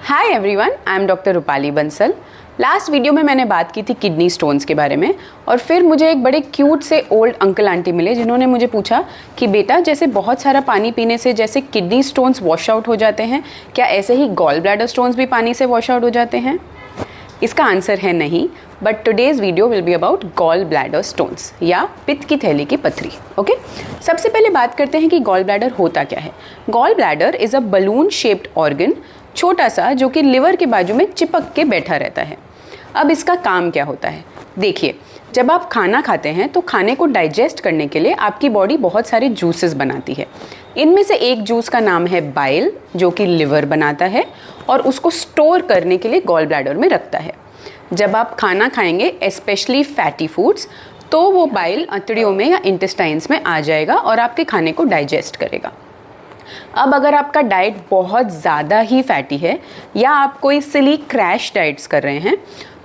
Hi everyone, I am doctor Rupali Bansal. Last video में मैंने बात की थी किडनी स्टोन्स के बारे में और फिर मुझे एक बड़े क्यूट से ओल्ड अंकल आंटी मिले जिन्होंने मुझे पूछा कि बेटा जैसे बहुत सारा पानी पीने से जैसे किडनी स्टोन्स वॉश आउट हो जाते हैं, क्या ऐसे ही गॉल ब्लैडर स्टोन्स भी पानी से वॉश आउट हो जाते हैं? इसका आंसर है नहीं, but today's video will be about gall bladder stones या पित्त की थैली की पथरी। ओके, सबसे पहले बात करते हैं कि गॉल ब्लैडर होता क्या है। Gall bladder is a balloon shaped organ, छोटा सा, जो कि लिवर के बाजू में चिपक के बैठा रहता है। अब इसका काम क्या होता है? देखिए, जब आप खाना खाते हैं तो खाने को डाइजेस्ट करने के लिए आपकी बॉडी बहुत सारे जूसेस बनाती है। इनमें से एक जूस का नाम है बाइल, जो कि लिवर बनाता है और उसको स्टोर करने के लिए गॉल ब्लैडर में रखता है। जब आप खाना खाएंगे, स्पेशली फैटी फूड्स, तो वो बाइल अंतड़ियों में या इंटेस्टाइन्स में आ जाएगा और आपके खाने को डाइजेस्ट करेगा। अब अगर आपका डाइट बहुत ज़्यादा ही फैटी है या आप कोई सिली क्रैश डाइट्स कर रहे हैं,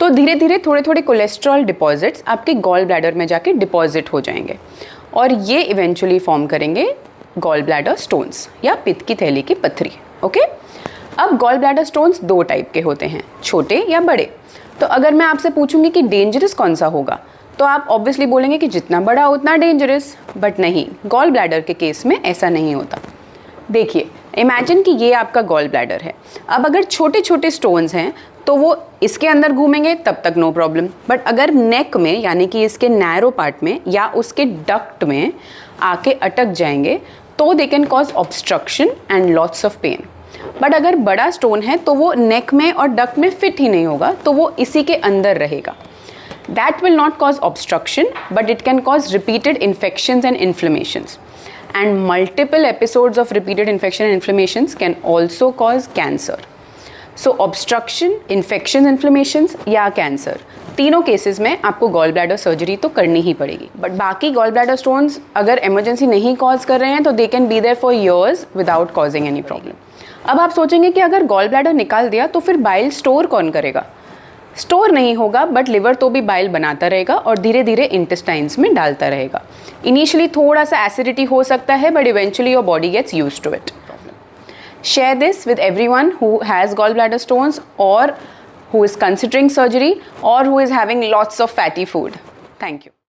तो धीरे धीरे थोड़े थोड़े कोलेस्ट्रॉल डिपॉजिट्स आपके गॉल ब्लैडर में जाके डिपॉजिट हो जाएंगे और ये इवेंचुअली फॉर्म करेंगे गॉल ब्लैडर स्टोन्स या पित्त की थैली की पथरी। ओके, अब गॉल ब्लैडर स्टोन्स दो टाइप के होते हैं, छोटे या बड़े। तो अगर मैं आपसे पूछूंगी कि डेंजरस कौन सा होगा, तो आप ऑब्वियसली बोलेंगे कि जितना बड़ा उतना डेंजरस, बट नहीं, गॉल ब्लैडर के केस में ऐसा नहीं होता। देखिए, इमेजिन कि ये आपका गॉल ब्लैडर है। अब अगर छोटे छोटे स्टोन्स हैं तो वो इसके अंदर घूमेंगे तब तक नो प्रॉब्लम, बट अगर नेक में यानी कि इसके नैरो पार्ट में या उसके डक्ट में आके अटक जाएंगे तो they can cause obstruction and lots of pain. But अगर बड़ा स्टोन है तो वो नेक में और डक्ट में फिट ही नहीं होगा, तो वो इसी के अंदर रहेगा। That will not cause obstruction, but it can cause repeated infections and inflammations, and multiple episodes of repeated infection and inflammations can also cause cancer. So obstruction, infections, inflammations या cancer, तीनों केसेस में आपको gall bladder surgery तो करनी ही पड़ेगी। But बाकी gall bladder stones अगर emergency नहीं कॉज कर रहे हैं तो they can be there for years without causing any problem. अब आप सोचेंगे कि अगर गॉल ब्लैडर निकाल दिया तो फिर बाइल स्टोर कौन करेगा? स्टोर नहीं होगा, बट लिवर तो भी बाइल बनाता रहेगा और धीरे धीरे इंटेस्टाइन्स में डालता रहेगा। इनिशियली थोड़ा सा एसिडिटी हो सकता है, but eventually your body gets used to it. Share this with everyone who has gallbladder stones or who is considering surgery or who is having lots of fatty food. Thank you.